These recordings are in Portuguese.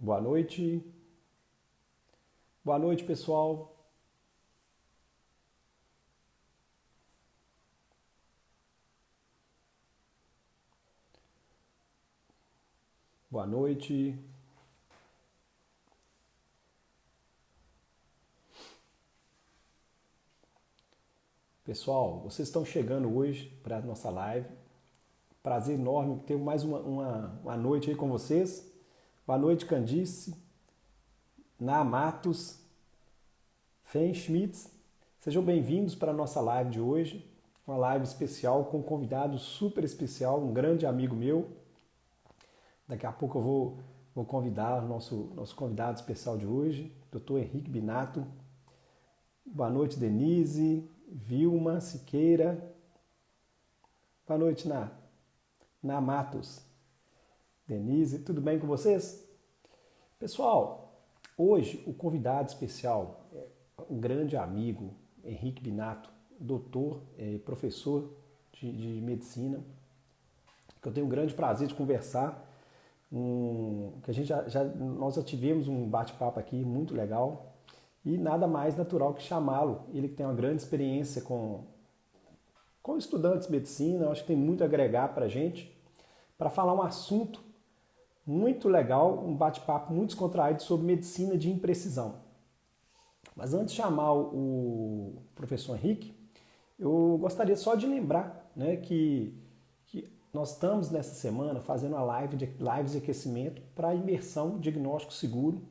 Boa noite. Boa noite, pessoal. Boa noite. Pessoal, vocês estão chegando hoje para a nossa live. Prazer enorme ter mais uma noite aí com vocês. Boa noite, Candice, Na Matos, Fen Schmitz. Sejam bem-vindos para a nossa live de hoje. Uma live especial com um convidado super especial, um grande amigo meu. Daqui a pouco eu vou convidar o nosso convidado especial de hoje, Dr. Henrique Binato. Boa noite, Denise, Vilma Siqueira. Boa noite, Na Matos. Denise, tudo bem com vocês? Pessoal, hoje o convidado especial é um grande amigo, Henrique Binato, doutor, professor de medicina, que eu tenho um grande prazer de conversar. Que a gente nós já tivemos um bate-papo aqui muito legal e nada mais natural que chamá-lo. Ele que tem uma grande experiência com estudantes de medicina, eu acho que tem muito a agregar para a gente, para falar um assunto muito legal, um bate-papo muito descontraído sobre medicina de imprecisão. Mas antes de chamar o professor Henrique, eu gostaria só de lembrar, né, que nós estamos nessa semana fazendo uma lives de aquecimento para a imersão diagnóstico seguro,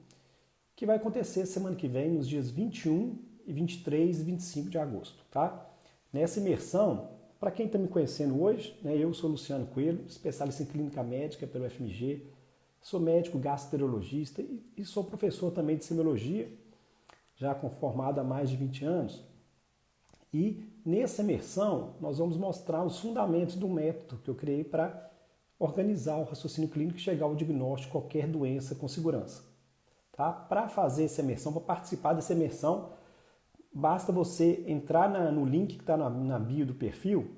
que vai acontecer semana que vem, nos dias 21, 23 e 25 de agosto. Tá? Nessa imersão, para quem está me conhecendo hoje, né, eu sou Luciano Coelho, especialista em clínica médica pelo FMG, sou médico gastroenterologista e sou professor também de semiologia, já formado há mais de 20 anos. E nessa imersão nós vamos mostrar os fundamentos do método que eu criei para organizar o raciocínio clínico e chegar ao diagnóstico de qualquer doença com segurança. Tá? Para fazer essa imersão, para participar dessa imersão, basta você entrar no link que está na bio do perfil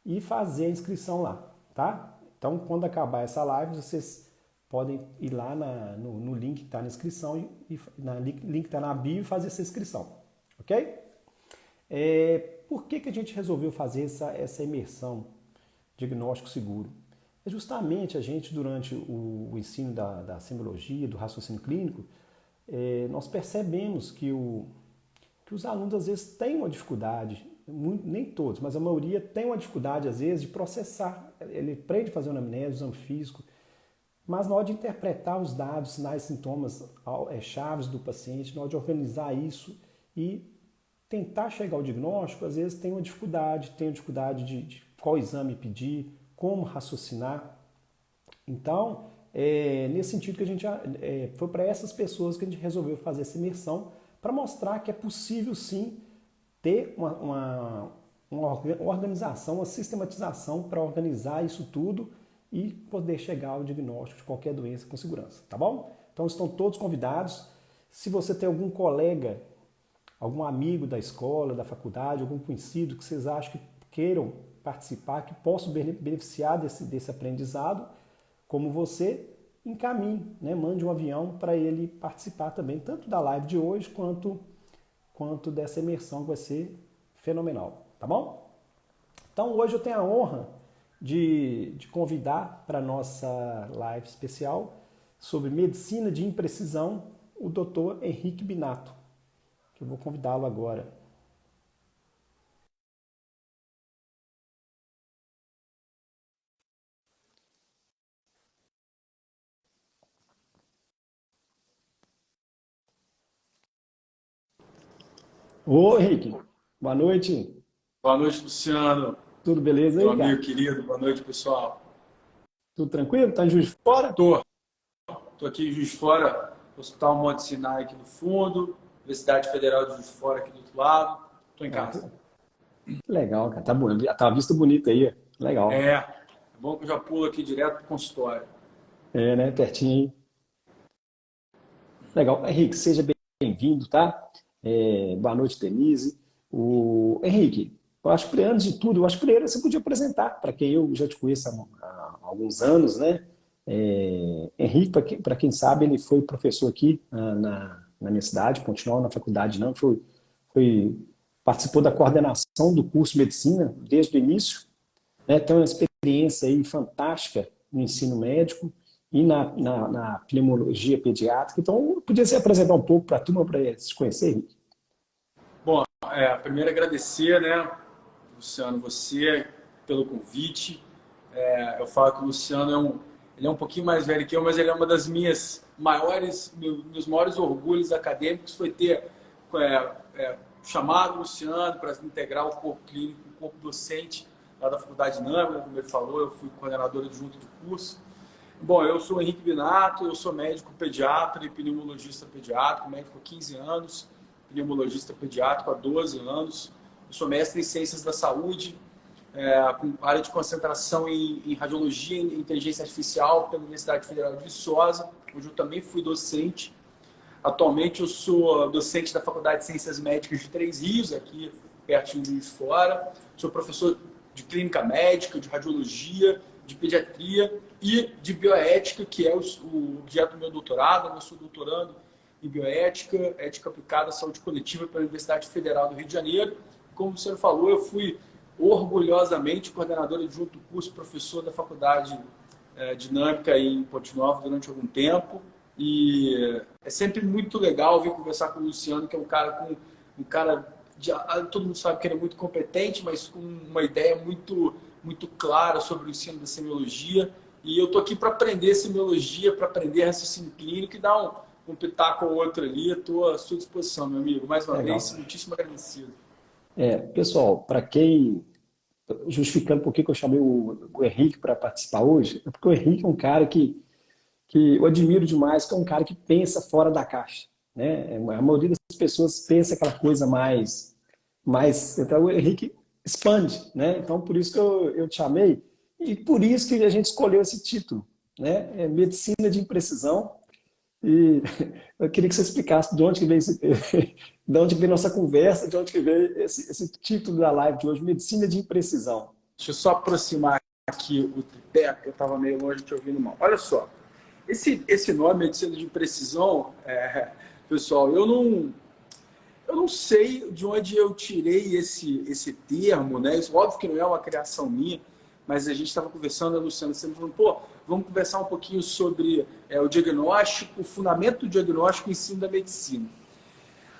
e fazer a inscrição lá. Tá? Então, quando acabar essa live, vocês podem ir lá no link que está na inscrição e link que está na bio e fazer essa inscrição. Ok? Por que a gente resolveu fazer essa imersão diagnóstico seguro? É justamente a gente, durante o ensino da semiologia, do raciocínio clínico, nós percebemos que os alunos às vezes têm uma dificuldade, nem todos, mas a maioria tem uma dificuldade às vezes de processar. Ele aprende a fazer uma anamnese, exame físico, mas na hora de interpretar os dados, sinais, sintomas, chaves do paciente, na hora de organizar isso e tentar chegar ao diagnóstico, às vezes tem uma dificuldade de qual exame pedir, como raciocinar. Então, nesse sentido que a gente foi para essas pessoas que a gente resolveu fazer essa imersão, para mostrar que é possível sim ter uma organização, uma sistematização para organizar isso tudo e poder chegar ao diagnóstico de qualquer doença com segurança, tá bom? Então estão todos convidados. Se você tem algum colega, algum amigo da escola, da faculdade, algum conhecido que vocês acham que queiram participar, que possam beneficiar desse aprendizado, como você, encaminhe, né? Mande um avião para ele participar também, tanto da live de hoje quanto dessa imersão que vai ser fenomenal, tá bom? Então hoje eu tenho a honra de convidar para a nossa live especial sobre medicina de imprecisão o Dr. Henrique Binato, que eu vou convidá-lo agora. Ô, Henrique, boa noite. Boa noite, Luciano, Tudo beleza meu aí, amigo cara? querido. Boa noite, pessoal. Tudo tranquilo? Tá em Juiz de Fora? Tô, tô aqui em Juiz de Fora, Hospital Monte Sinai aqui no fundo, Universidade Federal de Juiz de Fora aqui do outro lado. Tô em Ah, casa. que legal, cara. Tá bom. Tá uma vista bonita aí. Legal. É bom que eu já pulo aqui direto pro consultório. É, né? Pertinho aí. Legal. Henrique, seja bem-vindo, tá? Boa noite, Denise. O Henrique, eu acho que antes de tudo, eu acho que primeiro você podia apresentar para quem eu já te conheço há alguns anos, né? Henrique, para quem sabe, ele foi professor aqui na minha cidade, continuou na faculdade, não, foi, participou da coordenação do curso de medicina desde o início, né? Tem uma experiência aí fantástica no ensino médico e na pneumologia pediátrica. Então, podia se apresentar um pouco para a turma para se conhecer, Henrique? Bom, primeiro agradecer, né, Luciano, você pelo convite. Eu falo que o Luciano ele é um pouquinho mais velho que eu, mas ele é uma das meus maiores orgulhos acadêmicos foi ter chamado o Luciano para integrar o corpo clínico, o corpo docente lá da Faculdade Dinâmica, como ele falou, eu fui coordenador adjunto do curso. Bom, eu sou Henrique Binato, eu sou médico pediatra e pneumologista pediátrico, médico há 15 anos, pneumologista pediátrico há 12 anos. Eu sou mestre em Ciências da Saúde, com área de concentração em Radiologia e Inteligência Artificial pela Universidade Federal de Viçosa, onde eu também fui docente. Atualmente eu sou docente da Faculdade de Ciências Médicas de Três Rios, aqui pertinho de Juiz de Fora. Sou professor de Clínica Médica, de Radiologia, de Pediatria e de Bioética, que é o objeto do meu doutorado. Eu sou doutorando em Bioética, Ética Aplicada à Saúde Coletiva pela Universidade Federal do Rio de Janeiro. Como o senhor falou, eu fui orgulhosamente coordenador adjunto do curso, professor da Faculdade Dinâmica em Ponte Nova durante algum tempo. E é sempre muito legal vir conversar com o Luciano, que é um cara todo mundo sabe que ele é muito competente, mas com uma ideia muito, muito clara sobre o ensino da semiologia. E eu estou aqui para aprender semiologia, para aprender raciocínio clínico e dar um pitaco ou outro ali. Estou à sua disposição, meu amigo. Mais uma Legal. vez, muitíssimo agradecido. Pessoal, para quem justificando por que eu chamei o Henrique para participar hoje, é porque o Henrique é um cara que eu admiro demais, que é um cara que pensa fora da caixa, né? A maioria das pessoas pensa aquela coisa mais então o Henrique expande, né? Então por isso que eu te chamei e por isso que a gente escolheu esse título, né? Medicina de imprecisão. E eu queria que você explicasse de onde que veio de onde que veio nossa conversa, de onde que veio esse título da live de hoje, Medicina de Imprecisão. Deixa eu só aproximar aqui o tripé, porque eu estava meio longe te ouvindo mal. Olha só, esse nome, Medicina de Imprecisão, pessoal, eu não sei de onde eu tirei esse termo, né? Isso, óbvio que não é uma criação minha, mas a gente estava conversando, a Luciana sempre falando, vamos conversar um pouquinho sobre o diagnóstico, o fundamento do diagnóstico e o ensino da medicina.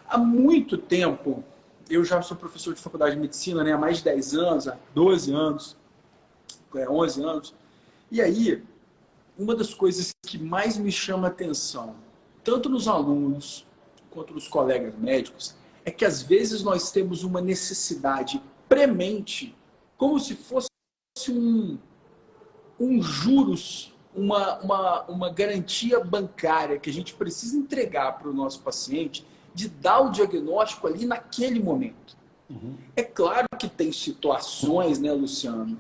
Há muito tempo, eu já sou professor de faculdade de medicina, né? Há mais de 10 anos, há 12 anos, 11 anos. E aí, uma das coisas que mais me chama a atenção, tanto nos alunos quanto nos colegas médicos, é que às vezes nós temos uma necessidade premente, como se fosse um juros, uma garantia bancária que a gente precisa entregar para o nosso paciente de dar o diagnóstico ali naquele momento. Uhum. É claro que tem situações, né, Luciano,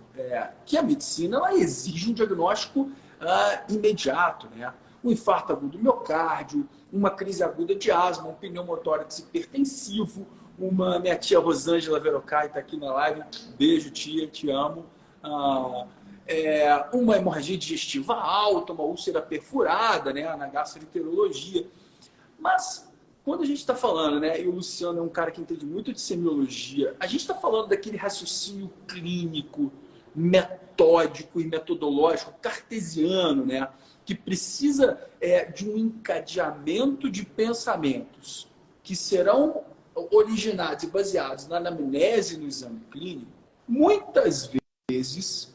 que a medicina ela exige um diagnóstico imediato, né? Um infarto agudo do miocárdio, uma crise aguda de asma, um pneumotórax hipertensivo, minha tia Rosângela Verocai está aqui na live, beijo tia, te amo. Uma hemorragia digestiva alta, uma úlcera perfurada, né, na gastroenterologia. Mas quando a gente está falando, né, e o Luciano é um cara que entende muito de semiologia, a gente está falando daquele raciocínio clínico, metódico e metodológico cartesiano, né, que precisa de um encadeamento de pensamentos que serão originados e baseados na anamnese e no exame clínico. Muitas vezes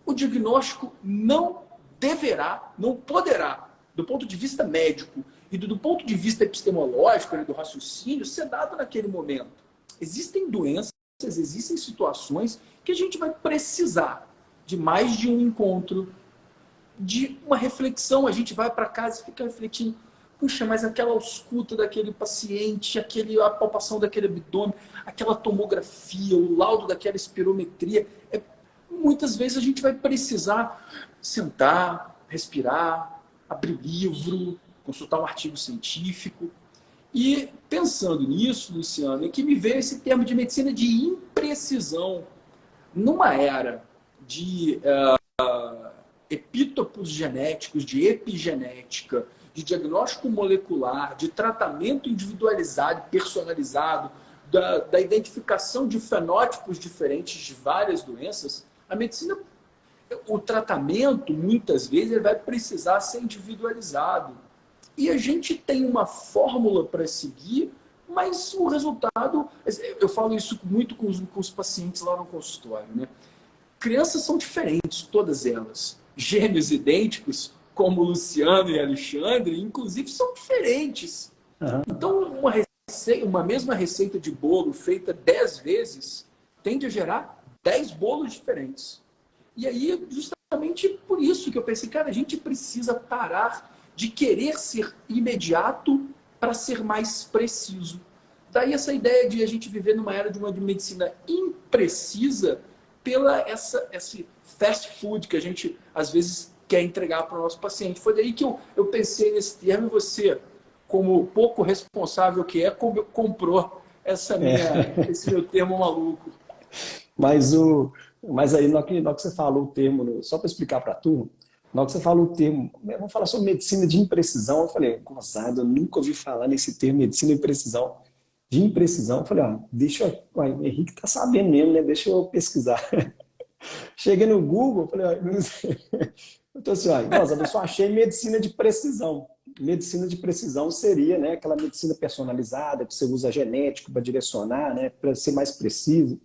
o diagnóstico não deverá, não poderá, do ponto de vista médico e do ponto de vista epistemológico, do raciocínio, ser dado naquele momento. Existem doenças, existem situações que a gente vai precisar de mais de um encontro, de uma reflexão. A gente vai para casa e fica refletindo, puxa, mas aquela ausculta daquele paciente, a palpação daquele abdômen, aquela tomografia, o laudo daquela espirometria, muitas vezes a gente vai precisar sentar, respirar, abrir livro, consultar um artigo científico. E pensando nisso, Luciano, é que me veio esse termo de medicina de imprecisão. Numa era de epítopos genéticos, de epigenética, de diagnóstico molecular, de tratamento individualizado, personalizado, da identificação de fenótipos diferentes de várias doenças, a medicina, o tratamento, muitas vezes, ele vai precisar ser individualizado. E a gente tem uma fórmula para seguir, mas o resultado... Eu falo isso muito com os pacientes lá no consultório, né? Crianças são diferentes, todas elas. Gêmeos idênticos, como o Luciano e Alexandre, inclusive, são diferentes. Uhum. Então, uma mesma receita de bolo feita 10 vezes tende a gerar 10 bolos diferentes. E aí, justamente por isso que eu pensei, cara, a gente precisa parar de querer ser imediato para ser mais preciso. Daí essa ideia de a gente viver numa era de uma medicina imprecisa pela esse fast food que a gente, às vezes, quer entregar para o nosso paciente. Foi daí que eu pensei nesse termo e você, como pouco responsável que é, comprou esse meu termo maluco. Mas aí, na hora que você falou o termo, só para explicar para a turma, na hora que você falou o termo, vamos falar sobre medicina de imprecisão, eu falei, gozado, eu nunca ouvi falar nesse termo, medicina de imprecisão. De imprecisão, eu falei, deixa eu... O Henrique tá sabendo mesmo, né? Deixa eu pesquisar. Cheguei no Google, falei, eu tô assim, nossa, eu só achei medicina de precisão. Medicina de precisão seria, né, aquela medicina personalizada, que você usa genético para direcionar, né, para ser mais preciso,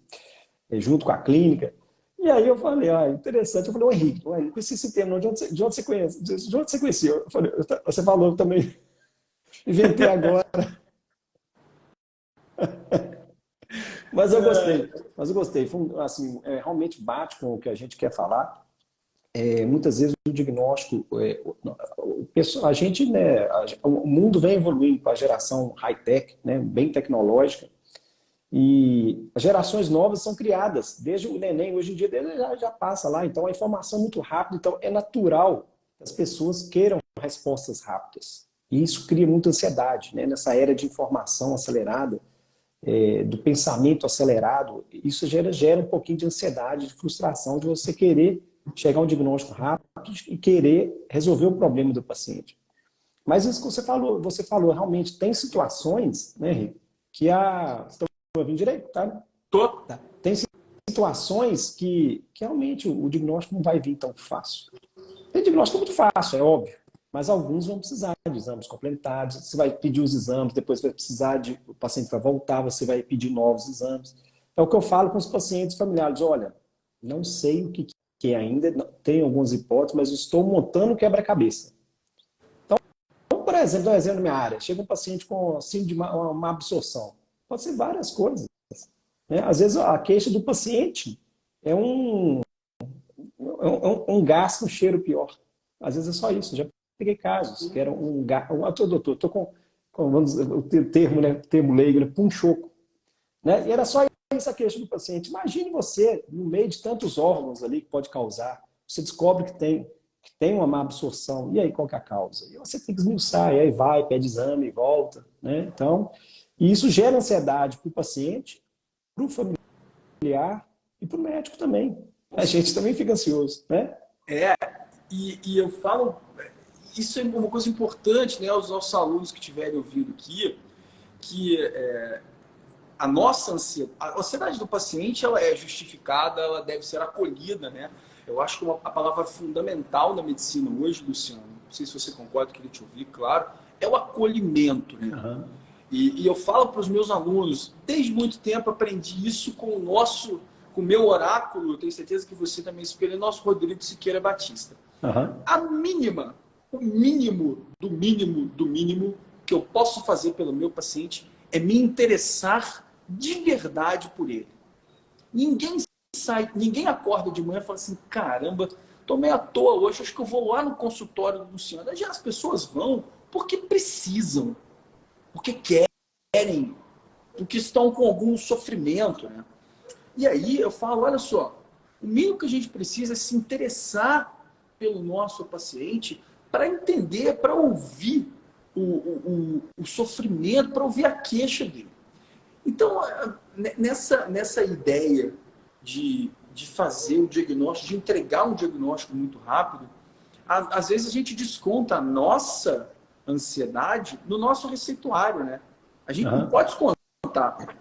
junto com a clínica. E aí eu falei, interessante. Eu falei, Henrique, não conheci esse termo, de onde você conhece? De onde você conheceu? Eu falei, você falou, eu também inventei agora. Mas eu gostei. Foi, assim, realmente bate com o que a gente quer falar. Muitas vezes o diagnóstico, a gente, né, o mundo vem evoluindo para a geração high-tech, né, bem tecnológica, e as gerações novas são criadas, desde o neném, hoje em dia ele já passa lá, então a informação é muito rápida, então é natural que as pessoas queiram respostas rápidas. E isso cria muita ansiedade, né, nessa era de informação acelerada, do pensamento acelerado, isso gera um pouquinho de ansiedade, de frustração, de você querer chegar a um diagnóstico rápido e querer resolver o problema do paciente. Mas isso que você falou realmente tem situações, né, Henrique, que você está ouvindo direito, tá? Tô. Tem situações que realmente o diagnóstico não vai vir tão fácil. Tem diagnóstico muito fácil, é óbvio, mas alguns vão precisar de exames complementares. Você vai pedir os exames, depois vai precisar o paciente vai voltar, você vai pedir novos exames. É o que eu falo com os pacientes familiares, olha, não sei o que ainda, tem algumas hipóteses, mas estou montando quebra-cabeça. Então, por exemplo, na minha área, chega um paciente com síndrome de má absorção. Pode ser várias coisas, né? Às vezes a queixa do paciente é um gás com cheiro pior. Às vezes é só isso. Já peguei casos que eram doutor, estou com vamos dizer, o termo, né, termo leigo, né, punchoco. Né? E era só isso a queixa do paciente. Imagine você, no meio de tantos órgãos ali que pode causar, você descobre que tem uma má absorção. E aí, qual que é a causa? E você tem que esmiuçar, e aí vai, pede exame e volta. Né? Então, e isso gera ansiedade para o paciente, para o familiar e para o médico também. A gente também fica ansioso, né? E eu falo, isso é uma coisa importante, né, aos nossos alunos que estiverem ouvindo aqui, que a nossa ansiedade, a ansiedade do paciente, ela é justificada, ela deve ser acolhida, né? Eu acho que a palavra fundamental na medicina hoje, Luciano, não sei se você concorda, queria te ouvir, claro, é o acolhimento, né? Uhum. E eu falo para os meus alunos, desde muito tempo aprendi isso com o meu oráculo, eu tenho certeza que você também espelha, nosso Rodrigo Siqueira Batista. Uhum. O mínimo do mínimo que eu posso fazer pelo meu paciente é me interessar de verdade por ele. Ninguém acorda de manhã e fala assim, caramba, tô meio à toa hoje, acho que eu vou lá no consultório do Luciano. Já as pessoas vão porque precisam, porque querem, porque estão com algum sofrimento, né? E aí eu falo, olha só, o mínimo que a gente precisa é se interessar pelo nosso paciente para entender, para ouvir o sofrimento, para ouvir a queixa dele. Então, nessa ideia de fazer o diagnóstico, de entregar um diagnóstico muito rápido, às vezes a gente desconta a nossa ansiedade no nosso receituário, né? A gente não pode descontar.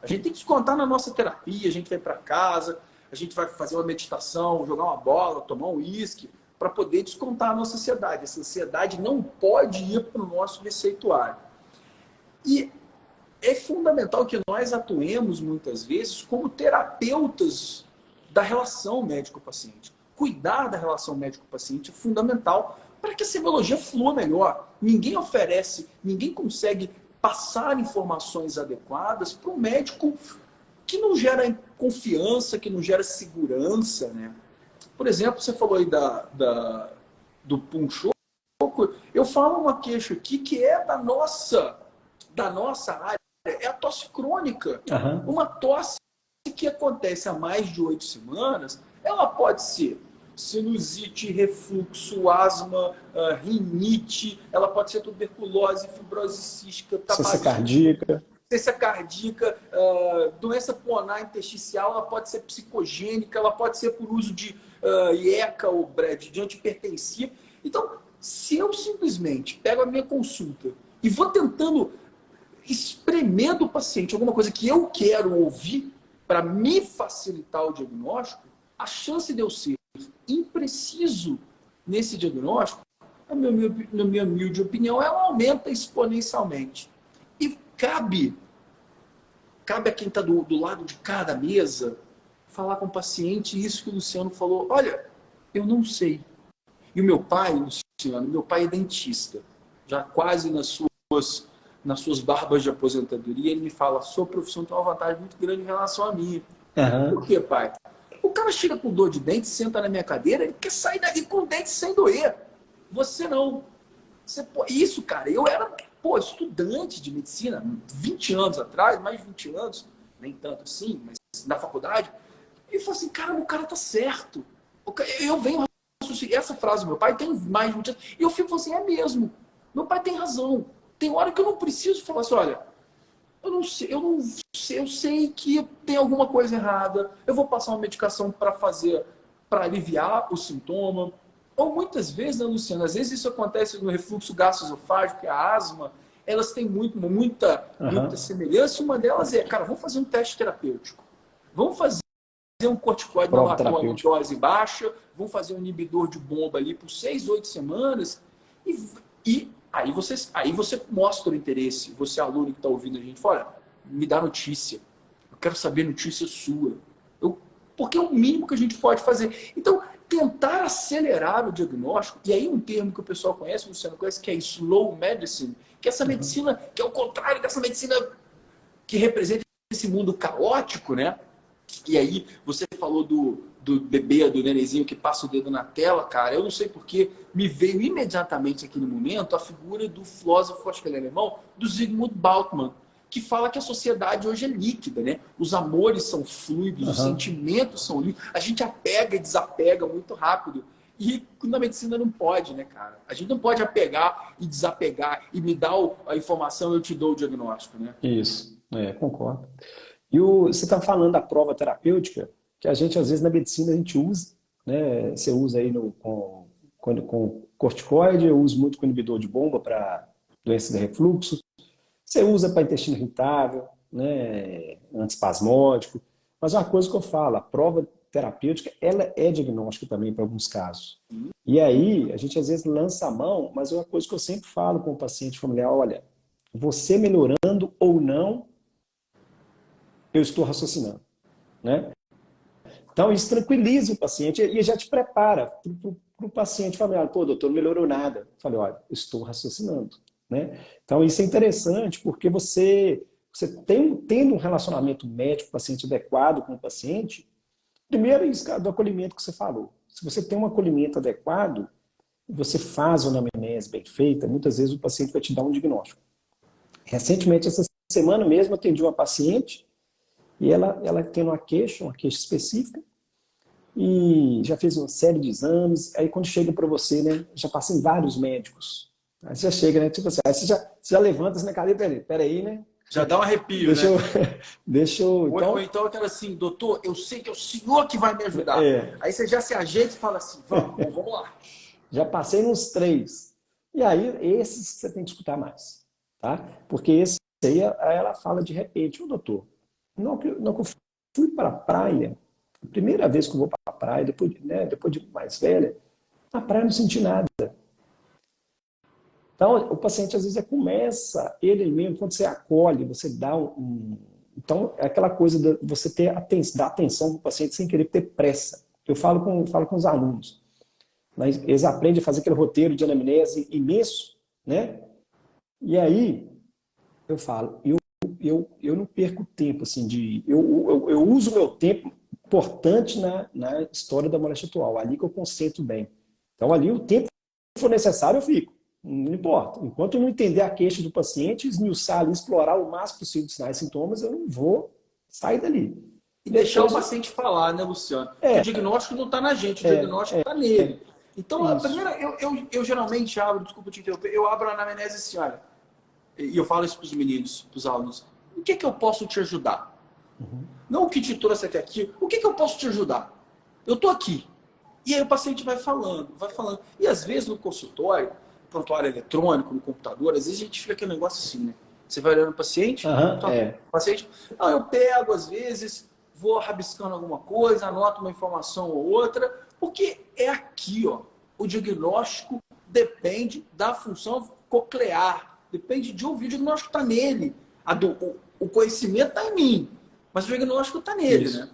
A gente tem que descontar na nossa terapia, a gente vai para casa, a gente vai fazer uma meditação, jogar uma bola, tomar um uísque, para poder descontar a nossa ansiedade. Essa ansiedade não pode ir para o nosso receituário. E é fundamental que nós atuemos, muitas vezes, como terapeutas da relação médico-paciente. Cuidar da relação médico-paciente é fundamental para que a semiologia flua melhor. Ninguém oferece, ninguém consegue passar informações adequadas para um médico que não gera confiança, que não gera segurança, né? Por exemplo, você falou aí do punchoco. Eu falo uma queixa aqui que é da nossa área, é a tosse crônica. Uma tosse que acontece há mais de 8 semanas, ela pode ser sinusite, refluxo, asma, rinite, ela pode ser tuberculose, fibrose cística, ciência cardíaca, doença pulmonar intersticial, ela pode ser psicogênica, ela pode ser por uso de IECA ou de antihipertensivo. Então, se eu simplesmente pego a minha consulta e vou tentando espremer do paciente alguma coisa que eu quero ouvir para me facilitar o diagnóstico, a chance de eu ser impreciso nesse diagnóstico, na minha humilde opinião, ela aumenta exponencialmente. E cabe a quem está do lado de cada mesa falar com o paciente isso que o Luciano falou. Olha, eu não sei. E o meu pai, Luciano, meu pai é dentista, já quase nas suas barbas de aposentadoria, ele me fala, sua profissão tem uma vantagem muito grande em relação à minha. Por quê, pai? O cara chega com dor de dente, senta na minha cadeira, ele quer sair dali com o dente sem doer. Você não. Isso, cara, eu era estudante de medicina 20 anos atrás, mais de 20 anos, nem tanto assim, mas na faculdade, e falei assim, cara, o cara tá certo. Eu venho essa frase do meu pai tem mais de 20 anos, e eu fico assim, é mesmo. Meu pai tem razão. Tem hora que eu não preciso falar assim, olha, eu sei que tem alguma coisa errada, eu vou passar uma medicação para aliviar o sintoma. Ou muitas vezes, né, Luciano, às vezes isso acontece no refluxo gastroesofágico, que é a asma, elas têm muita semelhança, e uma delas é, cara, vamos fazer um teste terapêutico. Vamos fazer um corticoide nalatório em dose baixa, vamos fazer um inibidor de bomba ali por 6, 8 semanas, e aí você mostra o interesse, você aluno que está ouvindo a gente, fala, me dá notícia, eu quero saber notícia sua, porque é o mínimo que a gente pode fazer. Então, tentar acelerar o diagnóstico, e aí um termo que o pessoal conhece, você não conhece, que é slow medicine, que é essa medicina, que é o contrário dessa medicina que representa esse mundo caótico, né? E aí você falou do bebê, do nenenzinho que passa o dedo na tela, cara, eu não sei porque me veio imediatamente aqui no momento a figura do filósofo, acho que ele é alemão, do Zygmunt Bauman, que fala que a sociedade hoje é líquida, né? Os amores são fluidos, os sentimentos são líquidos, a gente apega e desapega muito rápido. E na medicina não pode, né, cara? A gente não pode apegar e desapegar e me dá a informação e eu te dou o diagnóstico, né? Isso, concordo. E você está falando da prova terapêutica, que a gente, às vezes, na medicina, a gente usa, né? Você usa aí com corticoide, eu uso muito com inibidor de bomba para doença de refluxo. Você usa para intestino irritável, né? Antiespasmódico. Mas uma coisa que eu falo, a prova terapêutica, ela é diagnóstica também para alguns casos. E aí, a gente às vezes lança a mão, mas é uma coisa que eu sempre falo com o paciente familiar, olha, você melhorando ou não, eu estou raciocinando, né? Então, isso tranquiliza o paciente e já te prepara para o paciente familiar. Pô, doutor, não melhorou nada. Eu falei, olha, eu estou raciocinando, né? Então, isso é interessante porque você tendo um relacionamento médico-paciente adequado com o paciente, primeiro é isso do acolhimento que você falou. Se você tem um acolhimento adequado, você faz uma anamnese bem feita, muitas vezes o paciente vai te dar um diagnóstico. Recentemente, essa semana mesmo, eu atendi uma paciente e ela tem uma queixa específica, e já fez uma série de exames. Aí quando chega para você, né, já passa em vários médicos. Aí você já chega, né, tipo assim, aí você já levanta na cadeira, peraí, né? Já dá um arrepio, né? Deixa eu Ou então eu quero assim, doutor, eu sei que é o senhor que vai me ajudar. Aí você já se ajeita e fala assim, vamos lá. Já passei nos 3. E aí, esses que você tem que escutar mais, tá? Porque esse aí, ela fala de repente, ô doutor, não que eu fui para a praia, a primeira vez que eu vou para a praia, depois de mais velha, na praia eu não senti nada. Então, o paciente às vezes começa, ele mesmo, quando você acolhe, você dá Então, é aquela coisa de você dar atenção para o paciente sem querer ter pressa. Eu falo com os alunos. Mas eles aprendem a fazer aquele roteiro de anamnese imenso, né? E aí, eu falo, eu não perco tempo, assim, eu uso o meu tempo importante na história da moléstia atual, ali que eu concentro bem. Então, ali, o tempo que for necessário, eu fico. Não importa. Enquanto eu não entender a queixa do paciente, esmiuçar ali, explorar o máximo possível de sinais e sintomas, eu não vou sair dali. E deixar o paciente falar, né, Luciano? Que o diagnóstico não está na gente, o diagnóstico está nele. Então, a primeira, eu geralmente abro, desculpa te interromper, eu abro a anamnese assim, olha, e eu falo isso para os meninos, para os alunos, o que eu posso te ajudar? Não o que te trouxe até aqui, o que eu posso te ajudar? Eu estou aqui. E aí o paciente vai falando, vai falando. E às vezes no consultório, prontuário eletrônico, no computador, às vezes a gente fica aquele negócio assim, né? Você vai olhando o paciente, paciente, não, eu pego às vezes, vou rabiscando alguma coisa, anoto uma informação ou outra, porque é aqui, ó, o diagnóstico depende da função coclear, depende de ouvir, o diagnóstico está nele, o conhecimento está em mim, mas o diagnóstico está nele, Isso. né?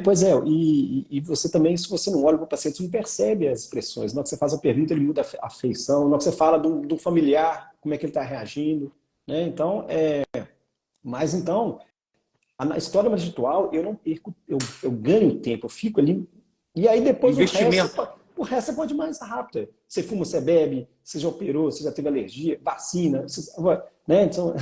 Pois é, e você também, se você não olha para o paciente, você não percebe as expressões. Na hora que você faz a pergunta, ele muda a feição. Na hora que você fala do familiar, como é que ele está reagindo. Né? Então, mas então, na história mais ritual, eu não perco, eu ganho tempo, eu fico ali. E aí depois o resto você pode ir mais rápido. Você fuma, você bebe, você já operou, você já teve alergia, vacina, né? Então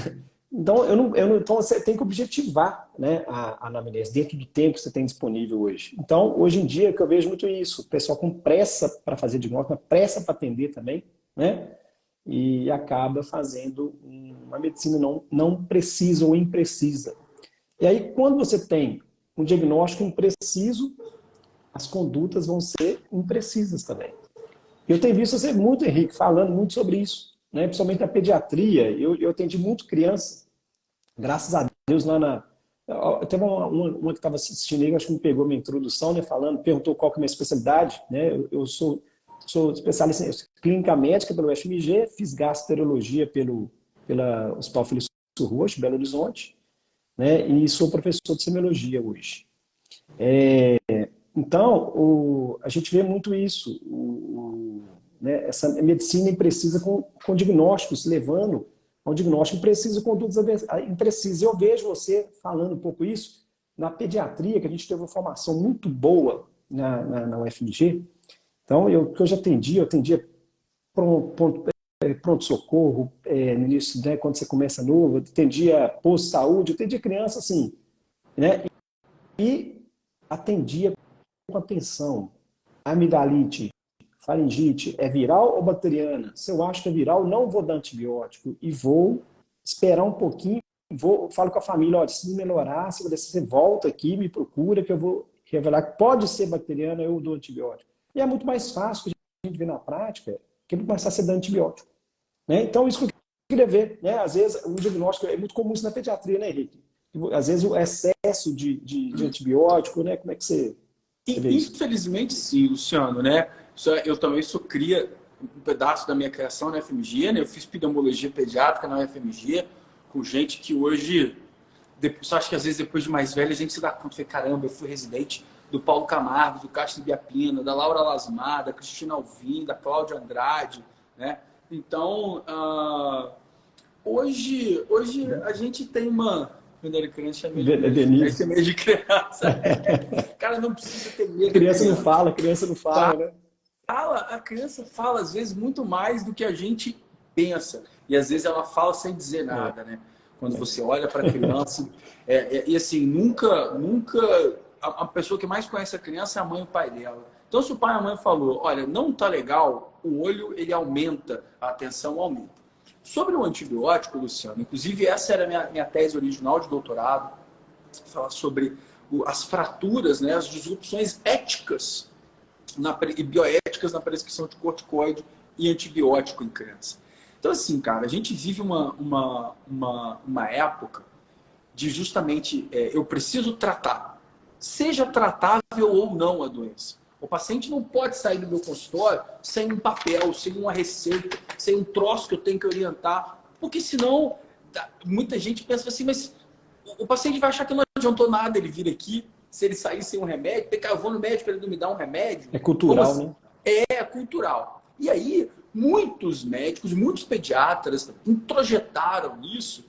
você tem que objetivar, né, a anamnese dentro do tempo que você tem disponível hoje. Então, hoje em dia, que eu vejo muito isso, o pessoal com pressa para fazer diagnóstico, pressa para atender também, né? E acaba fazendo uma medicina não precisa ou imprecisa. E aí, quando você tem um diagnóstico impreciso, as condutas vão ser imprecisas também. Eu tenho visto você muito, Henrique, falando muito sobre isso, né? Principalmente na pediatria. Eu atendi muito criança, graças a Deus, lá na. Teve uma que estava assistindo aí, acho que me pegou minha introdução, né? Falando, perguntou qual que é a minha especialidade, né? Eu sou especialista em clínica médica pelo UFMG, fiz gastroenterologia pela Hospital Felício Roxo, Belo Horizonte, né? E sou professor de semiologia hoje. Então, a gente vê muito isso, né? Essa medicina imprecisa com diagnósticos, levando a um diagnóstico impreciso, condutas imprecisas. Eu vejo você falando um pouco isso na pediatria, que a gente teve uma formação muito boa na UFMG. Então, que eu já atendia, pronto-socorro, no início, né, quando você começa novo, atendia posto de saúde, atendia criança assim, né? E atendia com atenção. Amidalite, faringite, é viral ou bacteriana? Se eu acho que é viral, não vou dar antibiótico e vou esperar um pouquinho, falo com a família, olha, se melhorar, se você volta aqui, me procura, que eu vou revelar que pode ser bacteriana, eu dou antibiótico. E é muito mais fácil, que a gente vê na prática, que é muito mais fácil você dar antibiótico. Né? Então, isso que eu queria ver, né? Às vezes, o diagnóstico é muito comum isso na pediatria, né, Henrique? Às vezes, o excesso de antibiótico, né? Como é que você vê isso? Infelizmente, sim, Luciano, né? Eu também sou cria, um pedaço da minha criação na UFMG, né? Eu fiz pneumologia pediátrica na UFMG, com gente que hoje, acho que às vezes depois de mais velha, a gente se dá conta, caramba, eu fui residente do Paulo Camargo, do Castro Biapina, da Laura Lasmar, da Cristina Alvim, da Cláudia Andrade, né? Então, hoje a gente tem uma... Quando era criança, é meio de criança. Cara, não precisa ter medo. Criança não fala, né? A criança fala, às vezes, muito mais do que a gente pensa. E, às vezes, ela fala sem dizer nada, né? Quando você olha para a criança... E, assim, nunca... A pessoa que mais conhece a criança é a mãe e o pai dela. Então, se o pai e a mãe falou, olha, não tá legal, o olho, ele aumenta, a atenção aumenta. Sobre o antibiótico, Luciano, inclusive essa era a minha tese original de doutorado, falar sobre as fraturas, né, as disrupções éticas e bioéticas na prescrição de corticoide e antibiótico em criança. Então, assim, cara, a gente vive uma época de justamente eu preciso tratar, seja tratável ou não a doença. O paciente não pode sair do meu consultório sem um papel, sem uma receita, sem um troço que eu tenho que orientar, porque senão muita gente pensa assim, mas o paciente vai achar que não adiantou nada ele vir aqui, se ele sair sem um remédio, eu vou no médico, ele não me dá um remédio. É cultural, assim? né? É cultural. E aí, muitos médicos, muitos pediatras introjetaram isso,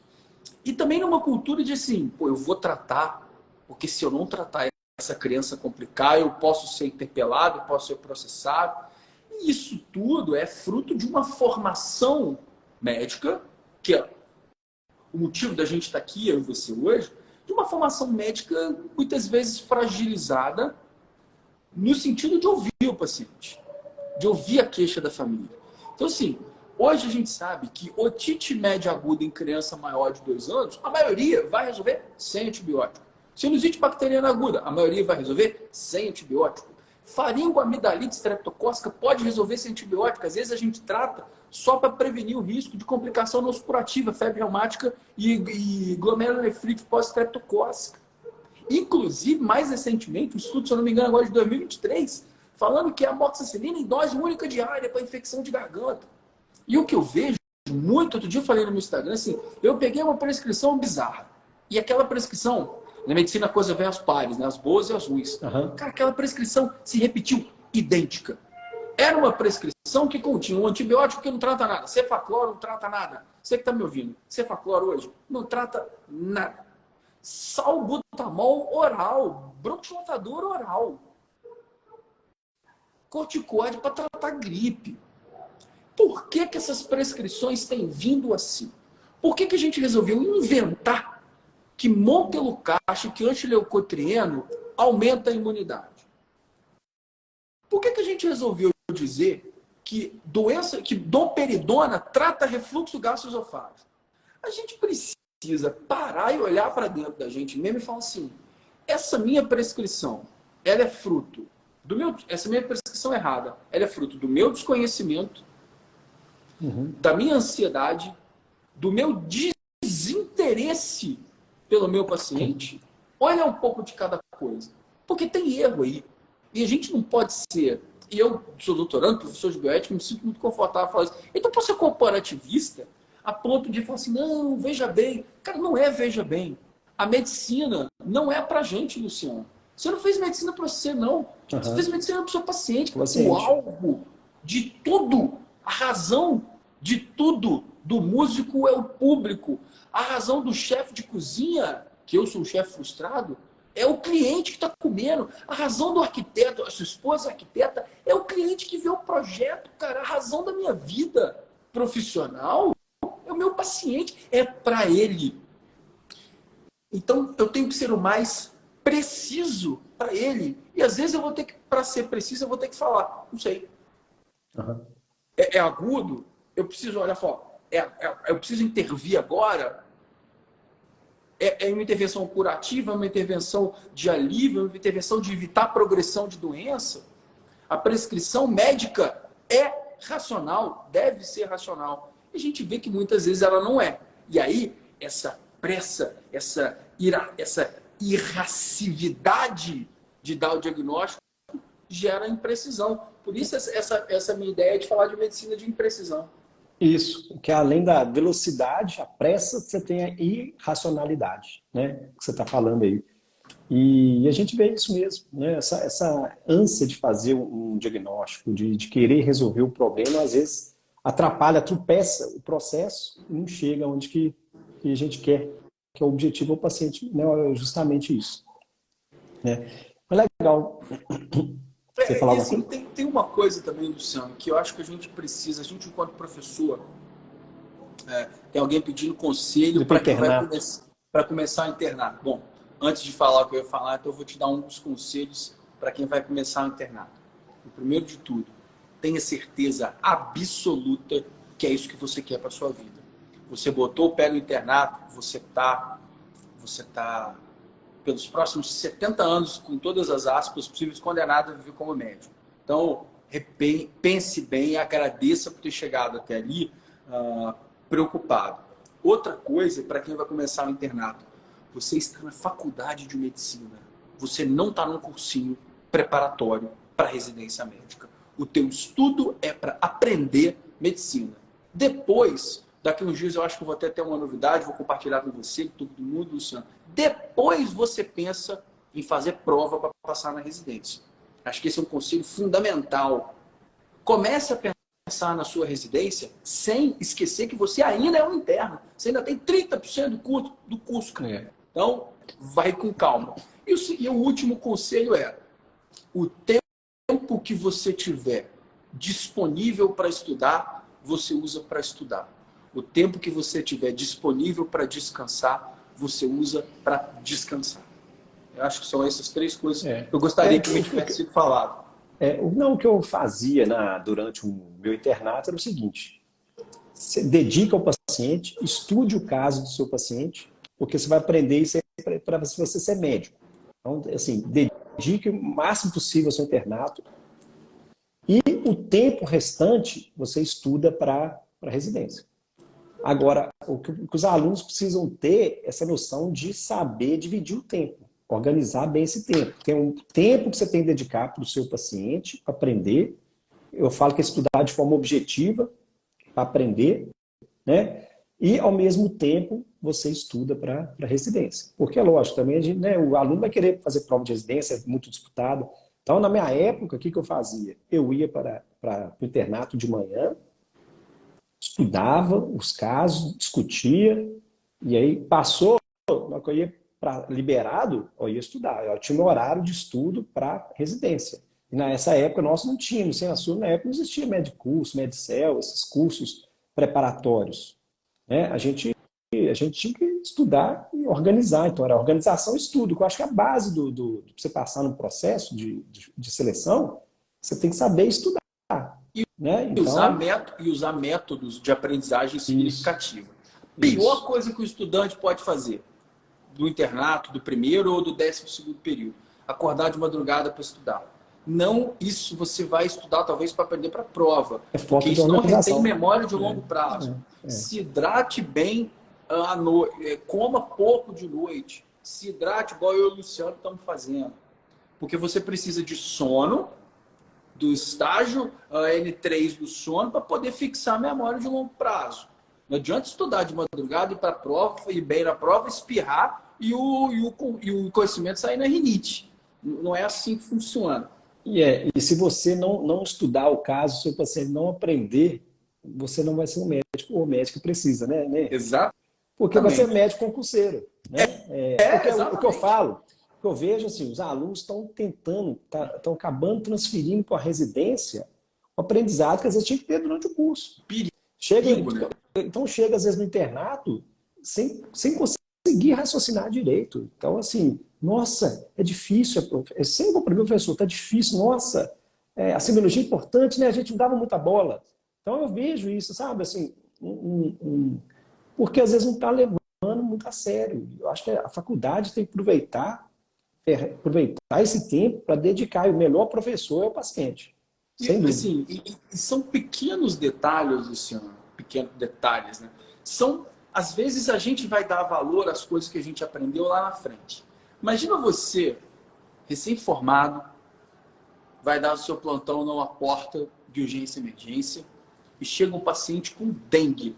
e também numa cultura de assim, pô, eu vou tratar, porque se eu não tratar essa criança complicar, eu posso ser interpelado, eu posso ser processado. E isso tudo é fruto de uma formação médica, que é o motivo da gente estar aqui, eu e você hoje, de uma formação médica muitas vezes fragilizada no sentido de ouvir o paciente, de ouvir a queixa da família. Então, assim, hoje a gente sabe que otite média aguda em criança maior de 2 anos, a maioria vai resolver sem antibiótico. Sinusite bacteriana aguda, a maioria vai resolver sem antibiótico. Faringoamidalite streptocócica pode resolver sem antibiótico. Às vezes a gente trata só para prevenir o risco de complicação não supurativa, febre reumática e glomerulonefrite pós-streptocócica. Inclusive, mais recentemente, um estudo, se eu não me engano, agora de 2023, falando que a amoxicilina em dose única diária para infecção de garganta. E o que eu vejo muito, outro dia eu falei no meu Instagram, assim, eu peguei uma prescrição bizarra. E aquela prescrição, na medicina coisa vem às pares, né? As boas e as ruins. Uhum. Cara, aquela prescrição se repetiu idêntica. Era uma prescrição que continha um antibiótico que não trata nada. Cefacloro não trata nada. Você que está me ouvindo, cefacloro hoje não trata nada. Salbutamol oral, bronquidilatador oral. Corticoide para tratar gripe. Por que essas prescrições têm vindo assim? Por que a gente resolveu inventar que montelukast, que antileucotrieno, aumenta a imunidade? Por que a gente resolveu dizer que domperidona trata refluxo gastroesofágico? A gente precisa parar e olhar para dentro da gente mesmo e falar assim, essa minha prescrição, ela é fruto essa minha prescrição errada, ela é fruto do meu desconhecimento, da minha ansiedade, do meu desinteresse pelo meu paciente, ou ela é um pouco de cada coisa? Porque tem erro aí. E a gente não pode ser... E eu sou doutorando, professor de bioética, me sinto muito confortável falar isso. Então, posso ser corporativista a ponto de falar assim, não, veja bem. Cara, não é veja bem. A medicina não é pra gente, Luciano. Você não fez medicina para você, não. Você fez medicina para o seu paciente. O alvo de tudo, a razão de tudo do músico é o público. A razão do chefe de cozinha, que eu sou um chefe frustrado, é o cliente que está comendo. A razão do arquiteto, a sua esposa arquiteta, é o cliente que vê o projeto, cara. A razão da minha vida profissional é o meu paciente, é para ele. Então, eu tenho que ser o mais preciso para ele. E às vezes eu vou ter que, para ser preciso, eu vou ter que falar, não sei. É agudo? Eu preciso, olha só, eu preciso intervir agora? É uma intervenção curativa, uma intervenção de alívio, uma intervenção de evitar a progressão de doença? A prescrição médica é racional, deve ser racional. E a gente vê que muitas vezes ela não é. E aí, essa pressa, essa irracividade de dar o diagnóstico gera imprecisão. Por isso essa minha ideia de falar de medicina de imprecisão. Isso, que além da velocidade, a pressa, você tem a irracionalidade, né? Que você está falando aí. E a gente vê isso mesmo, né? Essa ânsia de fazer um diagnóstico, de querer resolver o problema, às vezes atrapalha, tropeça o processo e não chega onde que a gente quer, que é o objetivo do paciente, né? É justamente isso. Né? Mas legal. Você falava assim, assim? tem uma coisa também, Luciano, que eu acho que a gente precisa, a gente enquanto professor, tem alguém pedindo conselho para quem vai começar a internar. Bom, antes de falar o que eu ia falar, então eu vou te dar uns conselhos para quem vai começar a internar. O primeiro de tudo, tenha certeza absoluta que é isso que você quer para sua vida. Você botou o pé no internato, você tá pelos próximos 70 anos, com todas as aspas possíveis, condenado a viver como médico. Então, pense bem e agradeça por ter chegado até ali preocupado. Outra coisa, para quem vai começar o internato, você está na faculdade de medicina. Você não está num cursinho preparatório para residência médica. O teu estudo é para aprender medicina. Depois, daqui uns dias eu acho que eu vou até ter uma novidade, vou compartilhar com você, com todo mundo, Luciano. Depois você pensa em fazer prova para passar na residência. Acho que esse é um conselho fundamental. Comece a pensar na sua residência sem esquecer que você ainda é um interno. Você ainda tem 30% do curso. Então, vai com calma. E o último conselho é: o tempo que você tiver disponível para estudar, você usa para estudar. O tempo que você tiver disponível para descansar, você usa para descansar. Eu acho que são essas 3 coisas que eu gostaria que me tivesse sido falado. O que eu fazia durante o meu internato era o seguinte: você dedica ao paciente, estude o caso do seu paciente, porque você vai aprender isso para você ser médico. Então, assim, dedique o máximo possível ao seu internato e o tempo restante você estuda para a residência. Agora, o que os alunos precisam ter essa noção de saber dividir o tempo, organizar bem esse tempo. Tem um tempo que você tem que dedicar para o seu paciente, para aprender. Eu falo que é estudar de forma objetiva, para aprender, né? E, ao mesmo tempo, você estuda para a residência. Porque, é lógico, também o aluno vai querer fazer prova de residência, é muito disputado. Então, na minha época, o que eu fazia? Eu ia para o internato de manhã, estudava os casos, discutia, e aí passou, na que eu ia liberado, eu ia estudar. Eu tinha um horário de estudo para residência. E nessa época nós não tínhamos, na sua época não existia Medicurso, Medicel, esses cursos preparatórios. Né? A gente tinha que estudar e organizar. Então, era organização e estudo, que eu acho que é a base de você passar no processo de seleção, você tem que saber estudar. Né? Então, usar métodos de aprendizagem significativa. Pior coisa que o estudante pode fazer do internato, do primeiro ou do 12º período: acordar de madrugada para estudar. Não, isso você vai estudar talvez para aprender para a prova, porque isso não retém memória de longo prazo. Se hidrate bem à noite, coma pouco de noite, se hidrate igual eu e o Luciano estamos fazendo, porque você precisa de sono, do estágio N3 do sono, para poder fixar a memória de longo prazo. Não adianta estudar de madrugada e ir para a prova, ir bem na prova, espirrar e o conhecimento sair na rinite. Não é assim que funciona. E se você não estudar o caso, se o paciente não aprender, você não vai ser um médico, ou o médico precisa, né? Exato. Porque vai ser médico concurseiro. Né? Porque o que eu falo, o que eu vejo, assim, os alunos estão tentando, estão acabando transferindo para a residência o aprendizado que às vezes tinha que ter durante o curso. Então chega às vezes no internato sem conseguir raciocinar direito. Então, assim, nossa, é difícil. Sempre para o meu professor, tá difícil, nossa, a semiologia é importante, né? A gente não dava muita bola. Então eu vejo isso, sabe, assim, porque às vezes não está levando muito a sério. Eu acho que a faculdade tem que aproveitar esse tempo para dedicar, e o melhor professor é o paciente. Sem dúvida. Assim, e são pequenos detalhes, Luciano, pequenos detalhes, né? Às vezes a gente vai dar valor às coisas que a gente aprendeu lá na frente. Imagina você, recém-formado, vai dar o seu plantão numa porta de urgência e emergência e chega um paciente com dengue,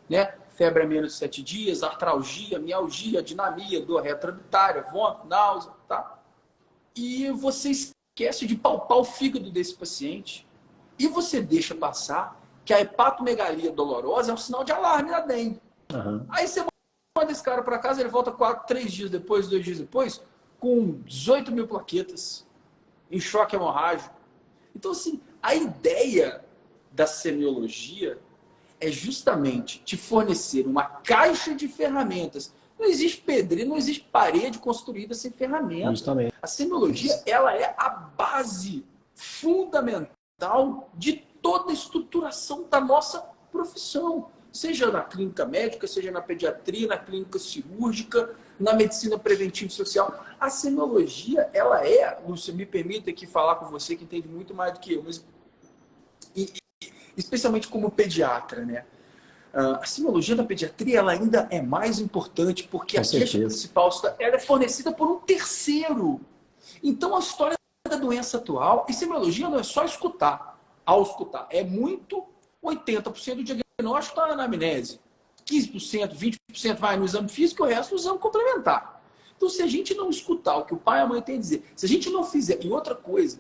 né? Febre a menos de 7 dias, artralgia, mialgia, dinamia, dor retroorbitária, vômito, náusea, tá? E você esquece de palpar o fígado desse paciente e você deixa passar que a hepatomegalia dolorosa é um sinal de alarme da dengue. Aí você manda esse cara para casa, ele volta 3 dias depois, 2 dias depois, com 18 mil plaquetas, em choque hemorrágico. Então, assim, a ideia da semiologia é justamente te fornecer uma caixa de ferramentas. Não existe pedreiro, não existe parede construída sem ferramenta. Justamente. A semiologia, ela é a base fundamental de toda a estruturação da nossa profissão. seja na clínica médica, seja na pediatria, na clínica cirúrgica, na medicina preventiva e social. A semiologia, ela é, Lúcia, me permita aqui falar com você, que entende muito mais do que eu, mas especialmente como pediatra, né? A semiologia da pediatria ela ainda é mais importante porque a queixa principal ela é fornecida por um terceiro. Então, a história da doença atual, e semiologia não é só escutar. Ao escutar, é muito 80% do diagnóstico está na anamnese. 15%, 20% vai no exame físico e o resto no exame complementar. Então, se a gente não escutar o que o pai e a mãe têm a dizer, se a gente não fizer... E outra coisa,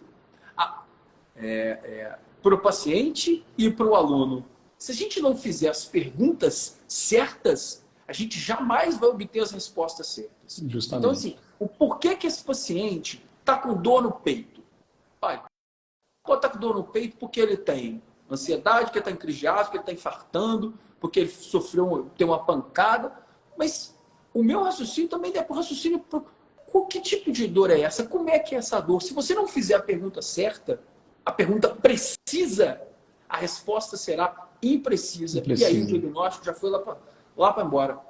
para o paciente e para o aluno, se a gente não fizer as perguntas certas, a gente jamais vai obter as respostas certas. Justamente. Então, assim, o porquê que esse paciente está com dor no peito? Pai, pode estar com dor no peito porque ele tem ansiedade, porque ele está em crise de asma, porque ele está infartando, porque ele tem uma pancada. Mas o meu raciocínio também é para o raciocínio. Que tipo de dor é essa? Como é que é essa dor? Se você não fizer a pergunta certa, a pergunta precisa, a resposta será imprecisa. E aí o diagnóstico já foi lá para embora.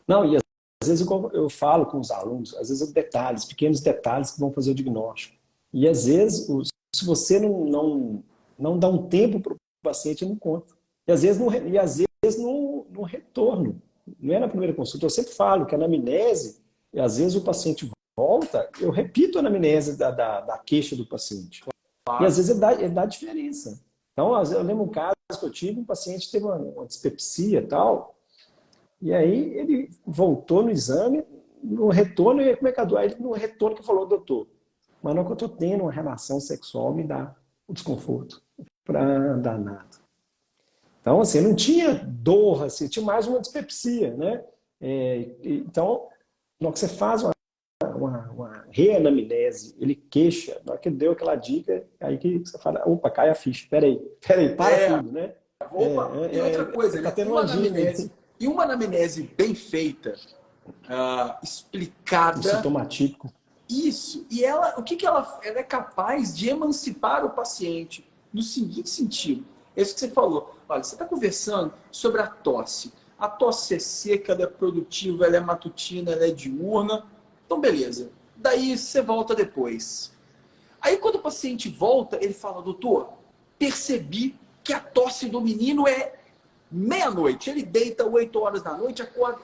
Não, e às vezes eu falo com os alunos, às vezes detalhes, pequenos detalhes que vão fazer o diagnóstico. E às vezes, se você não dá um tempo para o paciente, não conta. E às vezes no retorno, não é na primeira consulta. Eu sempre falo que a anamnese, e às vezes o paciente volta, eu repito a anamnese da queixa do paciente. Claro. E às vezes ele dá diferença. Então, eu lembro um caso que eu tive, um paciente teve uma dispepsia e tal, e aí ele voltou no exame, no retorno, e como é que a dor? Aí no retorno que falou, doutor, mas não que eu estou tendo uma relação sexual, me dá o desconforto para danado. Então, assim, não tinha dor, assim, tinha mais uma dispepsia, né? Então, na hora que você faz uma reanamnese, ele queixa, na hora que ele deu aquela dica, aí que você fala, opa, cai a ficha, peraí, para tudo, né? Opa, e outra coisa, né? Uma anamnese bem feita, explicada... Um sintoma atípico. Isso, e ela é capaz de emancipar o paciente no seguinte sentido, é isso que você falou, olha, você está conversando sobre a tosse é seca, ela é produtiva, ela é matutina, ela é diurna, então beleza, daí você volta depois. Aí quando o paciente volta, ele fala, doutor, percebi que a tosse do menino é meia-noite, ele deita 8 horas da noite, acorda,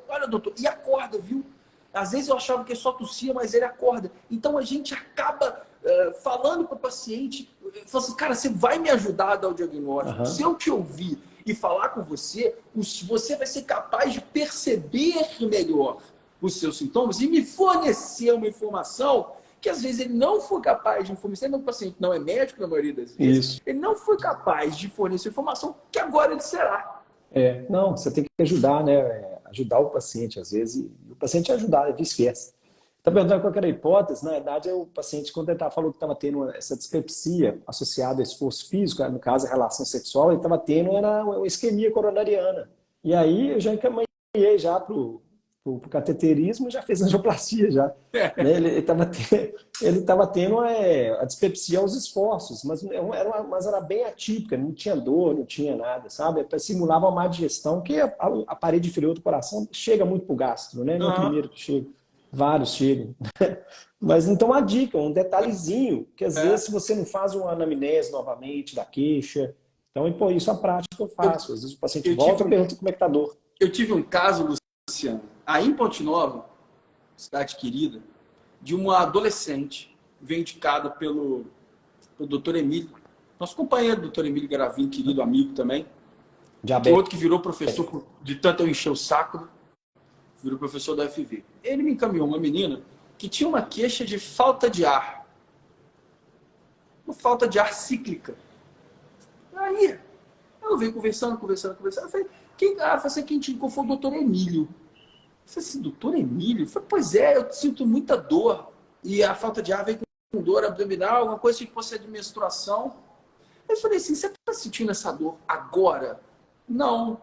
olha doutor, e acorda, viu? Às vezes eu achava que ele só tossia, mas ele acorda. Então a gente acaba falando para o paciente, falando assim, cara, você vai me ajudar a dar o diagnóstico. Uhum. Se eu te ouvir e falar com você, você vai ser capaz de perceber melhor os seus sintomas e me fornecer uma informação que às vezes ele não foi capaz de fornecer, o paciente não é médico na maioria das vezes, isso. Ele não foi capaz de fornecer informação que agora ele será. Não, você tem que ajudar, né? Ajudar o paciente, às vezes, e o paciente ajudar, é vice-versa. Está perguntando qual era a hipótese? Na verdade, o paciente, quando ele falou que estava tendo essa dispepsia associada a esforço físico, no caso, a relação sexual, ele estava tendo uma isquemia coronariana. E aí, eu já encaminhei já para o cateterismo, já fez angioplastia já. Né? Ele estava tendo a dispepsia aos esforços, mas era bem atípica, não tinha dor, não tinha nada, sabe? Simulava uma má digestão, que a parede inferior do coração chega muito para o gastro, né? Não é o primeiro que chega, vários chegam. Mas então uma dica, um detalhezinho, que às vezes se você não faz uma anamnese novamente da queixa, então isso é a prática que eu faço. Às vezes o paciente volta e pergunta como é que está a dor. Eu tive um caso, Luciano, aí em Ponte Nova, cidade querida, de uma adolescente, veio indicada pelo Dr. Emílio, nosso companheiro, Dr. Emílio Garavini, querido amigo também, outro que virou professor, de tanto eu encher o saco, virou professor da UFV. Ele me encaminhou uma menina que tinha uma queixa de falta de ar. Uma falta de ar cíclica. Aí, ela veio conversando. Eu falei, quem te indicou foi o Dr. Emílio. Eu falei assim, doutor Emílio? Eu falei, pois é, eu sinto muita dor. E a falta de ar vem com dor abdominal, alguma coisa que possa ser de menstruação. Eu falei assim, você está sentindo essa dor agora? Não,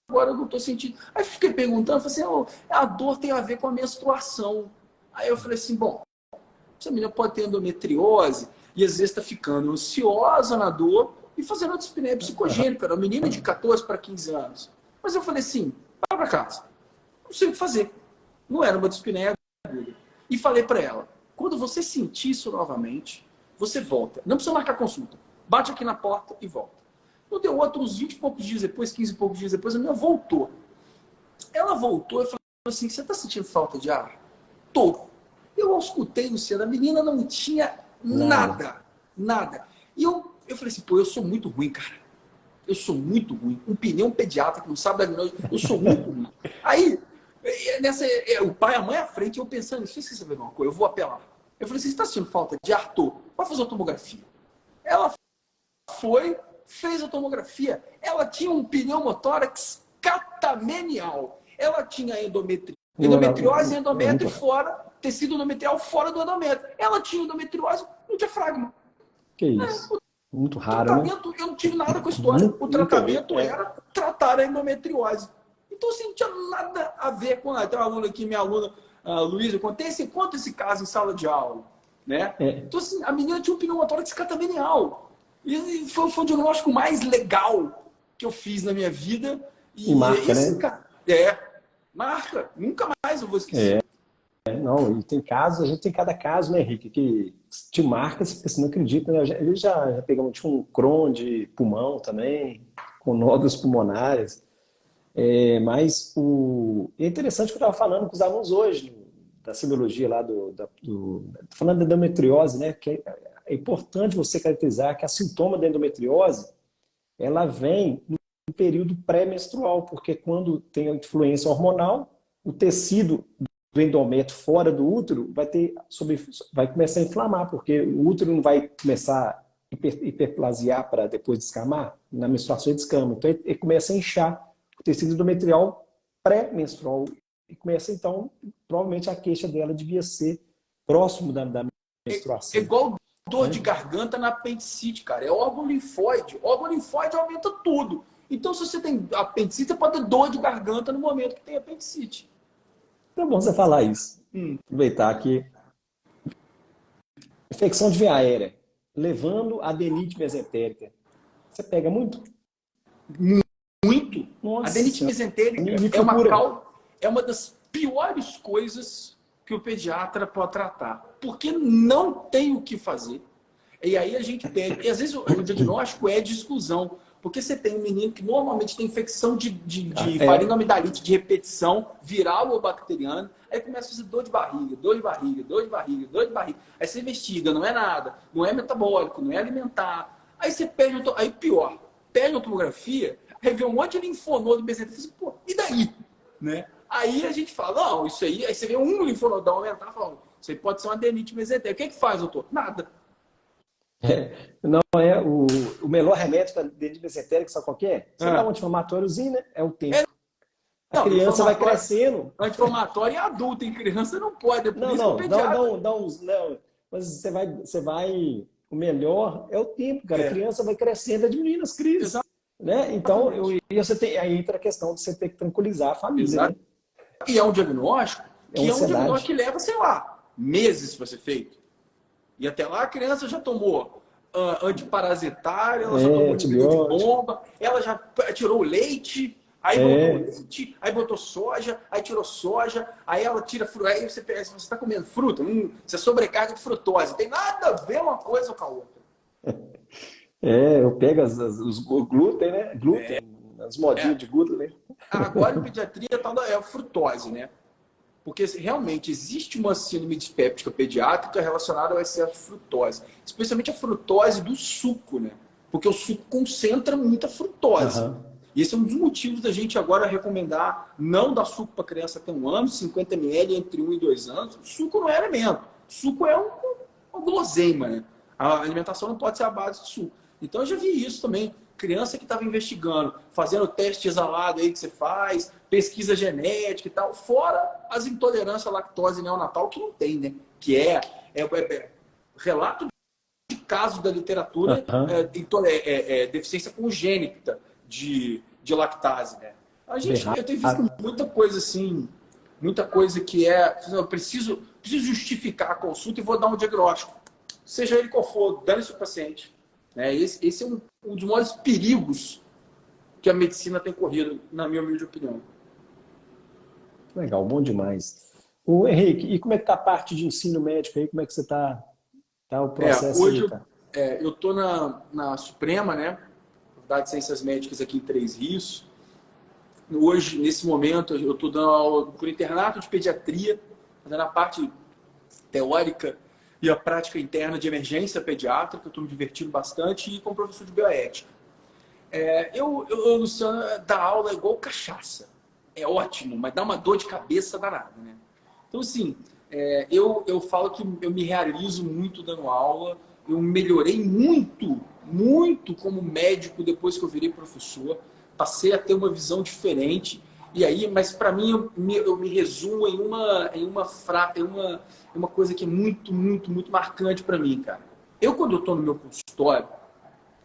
agora eu não estou sentindo. Aí eu fiquei perguntando, falei assim, a dor tem a ver com a menstruação. Aí eu falei assim, bom, essa menina pode ter endometriose e às vezes está ficando ansiosa na dor e fazendo uma dispneia psicogênica. Era uma menina de 14 para 15 anos. Mas eu falei assim, vai para casa. Não sei o que fazer. Não era uma dispneia aguda. E falei para ela, quando você sentir isso novamente, você volta. Não precisa marcar consulta. Bate aqui na porta e volta. Não deu outro, uns 20 e poucos dias depois, 15 e poucos dias depois, a menina voltou. Ela voltou e falou assim, você está sentindo falta de ar? Tô. Eu escutei, Luciano, a menina não tinha nada. E eu falei assim, pô, eu sou muito ruim, cara. Eu sou muito ruim. Um pneu, um pediatra que não sabe da minha... Eu sou muito ruim. Aí, o pai e a mãe à frente, eu pensando, não sei se você vai ver uma coisa, eu vou apelar. Eu falei assim, você está sentindo falta de ar? Tô. Vai fazer uma tomografia. Ela foi, fez a tomografia. Ela tinha um pneumotórax catamenial. Ela tinha endometriose, endométrio fora, tecido endometrial fora do endométrio. Ela tinha endometriose no diafragma. Que isso? Muito raro, né? Eu não tive nada com a história. O tratamento era tratar a endometriose. Então, assim, não tinha nada a ver com... Tem uma aluna aqui, minha aluna, Luísa, conta esse caso em sala de aula, né? Então, assim, a menina tinha um pneumotórax catamenial. E foi o diagnóstico mais legal que eu fiz na minha vida. E marca, né? Marca. Nunca mais eu vou esquecer. Não, e tem casos, a gente tem cada caso, né, Henrique, que te marca, você não acredita, né? Já pegamos tipo, um Crohn de pulmão também, com nódulos pulmonares. Mas é interessante que eu estava falando com os alunos hoje, da semiologia lá, falando da endometriose, né? Que é importante você caracterizar que a sintoma da endometriose, ela vem no período pré-menstrual, porque quando tem a influência hormonal, o tecido do endométrio fora do útero vai começar a inflamar, porque o útero não vai começar a hiperplasiar para depois descamar, na menstruação ele descama. Então ele começa a inchar o tecido endometrial pré-menstrual e começa então, provavelmente a queixa dela devia ser próximo da menstruação. É igual dor de garganta na apendicite, cara. É órgão linfóide. O órgão linfóide aumenta tudo. Então, se você tem apendicite, você pode ter dor de garganta no momento que tem apendicite. É bom você falar isso. Aproveitar aqui. Infecção de via aérea, levando a adenite mesentérica. Você pega muito? Muito. Nossa, a adenite mesentérica é uma das piores coisas que o pediatra pode tratar. Porque não tem o que fazer. E aí a gente pede. E às vezes o diagnóstico é de exclusão. Porque você tem um menino que normalmente tem infecção de faringoamidalite de repetição, viral ou bacteriana, aí começa a fazer dor de barriga. Aí você investiga, não é nada, não é metabólico, não é alimentar. Aí você perde, aí pior, perde a tomografia, aí vê um monte de linfonodo mesentérico, pô, e daí? Né? Aí a gente fala, não, isso aí você vê um linfonodão aumentar, fala, isso aí pode ser uma adenite mesentérica. O que faz, doutor? Nada. Não é o melhor remédio para adenite mesentérica, sabe qual que é? Você dá um anti-inflamatóriozinho, né? É o tempo. A criança vai crescendo. Anti-inflamatório é adulto, em criança não pode. Não. Mas você vai. O melhor é o tempo, cara. A criança vai crescendo, é diminuindo as crises. Exato. Né? Então, aí entra a questão de você ter que tranquilizar a família. Exato. Né? E é um diagnóstico que leva, sei lá, meses para ser feito. E até lá a criança já tomou antiparasitário, ela já tomou de bomba, ela já tirou o leite, aí botou leite, aí botou soja, aí tirou soja, aí ela tira fruta, aí você está comendo fruta, você é sobrecarga de frutose. Tem nada a ver uma coisa com a outra. Eu pego os glúten, né? Glúten, as modinhas de glúten, né? Agora em pediatria é a frutose, né? Porque realmente existe uma síndrome dispéptica pediátrica relacionada ao excesso de frutose. Especialmente a frutose do suco, né? Porque o suco concentra muita frutose. E esse é um dos motivos da gente agora recomendar não dar suco para criança até 1 ano, 50 ml entre 1 e 2 anos. O suco não é alimento. O suco é uma guloseima, né? A alimentação não pode ser a base de suco. Então eu já vi isso também. Criança que estava investigando, fazendo teste exalado aí que você faz, pesquisa genética e tal, fora as intolerâncias à lactose neonatal que não tem, né? Que é relato de casos da literatura, deficiência congênita de lactase, né? Eu tenho visto muita coisa assim, muita coisa que eu preciso justificar a consulta e vou dar um diagnóstico. Seja ele qual for, dane-se o paciente. né? Esse é um dos maiores perigos que a medicina tem corrido, na minha humilde opinião. Legal, bom demais. O Henrique, e como é que tá a parte de ensino médico aí? Como é que você tá o processo Hoje aí, tá? eu estou na Suprema, né? Faculdade de Ciências Médicas aqui em Três Rios. Hoje, nesse momento, eu estou dando aula por internato de pediatria, fazendo a parte teórica e a prática interna de emergência pediátrica. Estou me divertindo bastante e como professor de bioética. Luciano, dar aula é igual cachaça. É ótimo, mas dá uma dor de cabeça danada, né? Então, assim, eu falo que eu me realizo muito dando aula. Eu melhorei muito, muito como médico depois que eu virei professor. Passei a ter uma visão diferente. E aí, mas para mim, eu me resumo em uma coisa que é muito, muito, muito marcante para mim, cara. Quando eu estou no meu consultório,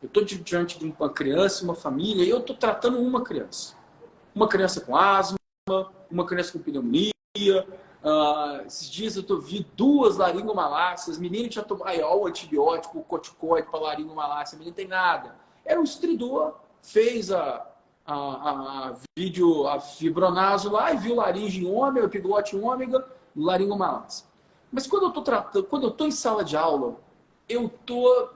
eu estou diante de uma criança, uma família, e eu estou tratando uma criança. Uma criança com asma, uma criança com pneumonia. Esses dias eu vi 2 laringomalácias. Menino tinha tomado o antibiótico, o corticoide para laringomalácia. Menino tem nada. Era um estridor. Fez a fibronaso lá e viu laringe em ômega, epiglote em ômega, laringomalácia. Mas quando eu estou em sala de aula, eu estou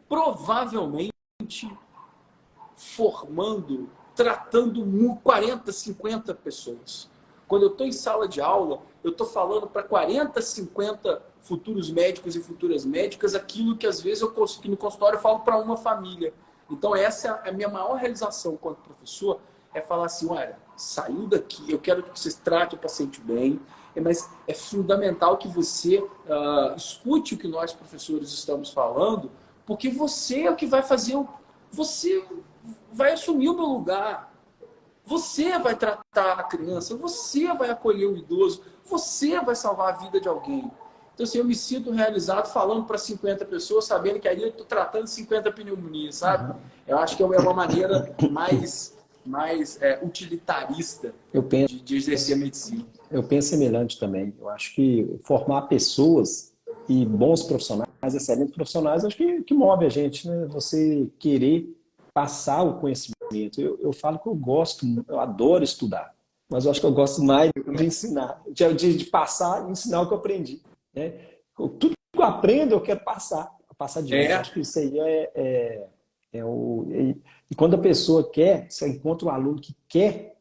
provavelmente tratando 40, 50 pessoas. Quando eu estou em sala de aula, eu estou falando para 40, 50 futuros médicos e futuras médicas aquilo que às vezes que no consultório eu falo para uma família. Então essa é a minha maior realização enquanto professor, é falar assim, olha, saiu daqui, eu quero que vocês tratem o paciente bem, mas é fundamental que você escute o que nós professores estamos falando, porque você é o que vai fazer, você vai assumir o meu lugar. Você vai tratar a criança, você vai acolher o idoso, você vai salvar a vida de alguém. Então, assim, eu me sinto realizado falando para 50 pessoas, sabendo que ali eu estou tratando 50 pneumonias, sabe? Eu acho que é uma maneira mais utilitarista Eu penso, de exercer a medicina. eu penso semelhante também. Eu acho que formar pessoas e bons profissionais, excelentes profissionais, acho que move a gente, né? Você querer passar o conhecimento. Eu falo que eu gosto, eu adoro estudar, mas eu acho que eu gosto mais de ensinar, de passar e ensinar o que eu aprendi, né? Tudo que eu aprendo, eu quero passar adiante. Eu É, acho que isso aí e quando a pessoa quer, você encontra um aluno que quer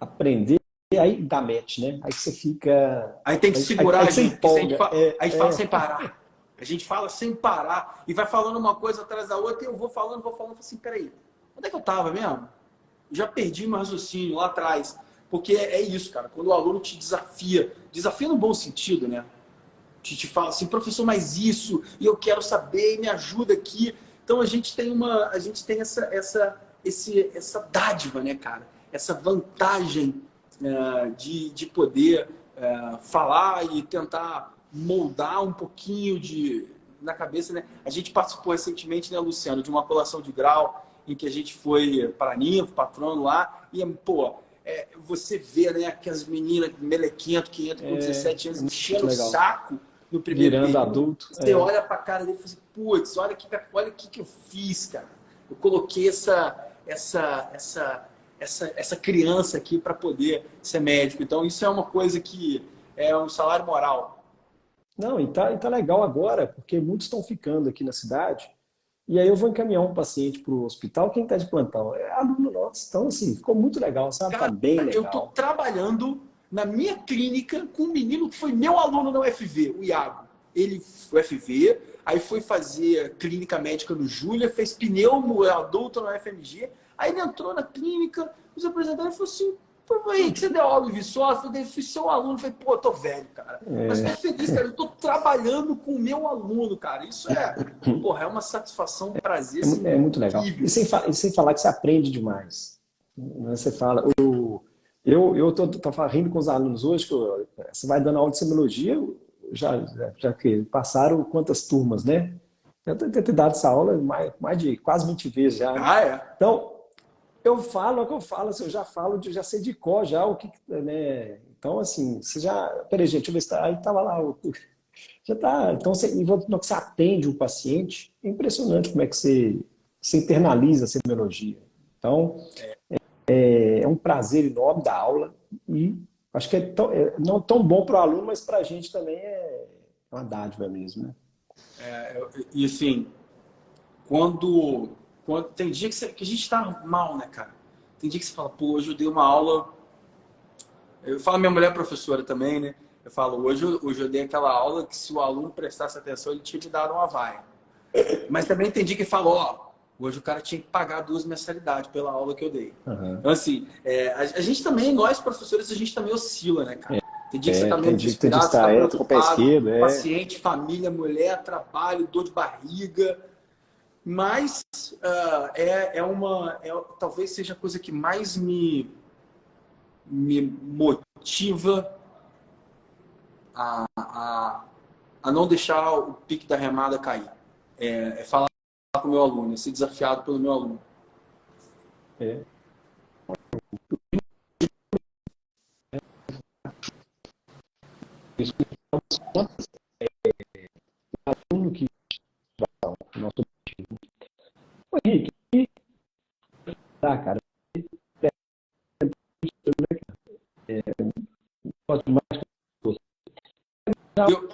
aprender, aí dá match, né? Aí você fica. aí tem que Aí segurar, você gente, porque se empolga. a gente fala sem parar. A gente fala sem parar e vai falando uma coisa atrás da outra e eu vou falando assim, peraí, onde é que eu tava mesmo? Já perdi meu raciocínio lá atrás. Porque é isso, cara. Quando o aluno te desafia no bom sentido, né? Te fala assim, professor, mas isso, e eu quero saber, me ajuda aqui. Então a gente tem essa dádiva, né, cara? Essa vantagem de poder falar e tentar moldar um pouquinho na cabeça, né? A gente participou recentemente, né, Luciano, de uma colação de grau em que a gente foi para Ninfo, patrono lá, e, pô, você vê, né, que as meninas melequento que entram com 17 anos enchendo o saco no primeiro Virando período. adulto. Você olha pra cara dele e fala assim, putz, olha o que eu fiz, cara. Eu coloquei essa criança aqui para poder ser médico. Então, isso é uma coisa que é um salário moral. Não, e tá legal agora, porque muitos estão ficando aqui na cidade, e aí eu vou encaminhar um paciente para o hospital, quem está de plantão? É aluno nosso. Então, assim, ficou muito legal, sabe? Tá Cara, bem eu tô legal. trabalhando na minha clínica com um menino que foi meu aluno na UFV, o Iago. Ele foi UFV, aí foi fazer clínica médica no Júlia, fez pneumo adulto na UFMG, aí ele entrou na clínica, os representantes falaram assim, pô, aí que você deu aula em Viçosa? Eu fui seu aluno, eu falei, pô, eu tô velho, cara. Mas tô feliz, cara, eu tô trabalhando com o meu aluno, cara. Isso porra, é uma satisfação, um prazer, assim, É muito legal. incrível. E sem falar que você aprende demais. Né? Você fala, eu tô rindo com os alunos hoje, que você vai dando aula de semiologia, já que passaram quantas turmas, né? Eu tenho que ter dado essa aula mais de quase 20 vezes já, né? Ah, é? Então, eu falo é o que eu falo, assim, eu já falo, já sei de cor já o que, né? Então, assim, você já. Peraí, gente, deixa eu ver se tá. Aí tava lá. Já tá. Então, quando você atende o paciente, é impressionante como é que você internaliza a semiologia. Então, é um prazer enorme da aula e acho que não tão bom para o aluno, mas para a gente também é uma dádiva mesmo, né? E assim, quando, quando tem dia que a gente tá mal, né, cara? Tem dia que você fala, pô, hoje eu dei uma aula. Eu falo, minha mulher é professora também, né? Eu falo, hoje eu dei aquela aula que se o aluno prestasse atenção, ele tinha que dar uma vaia. Mas também tem dia que fala, ó, hoje o cara tinha que pagar 2 mensalidades pela aula que eu dei. Uhum. Então, assim, a gente também, nós professores, a gente também oscila, né, cara? Tem dia que você tá Tem menos dia que tem dia que inspirado, você tá tá com o pé preocupado, esquerdo, paciente, família, mulher, trabalho, dor de barriga. Mas talvez seja a coisa que mais me motiva a não deixar o pique da remada cair. É falar com o meu aluno, é ser desafiado pelo meu aluno. é. Isso é um aluno que o nosso objetivo. Ô, Henrique, tá, cara, pode mais Deu,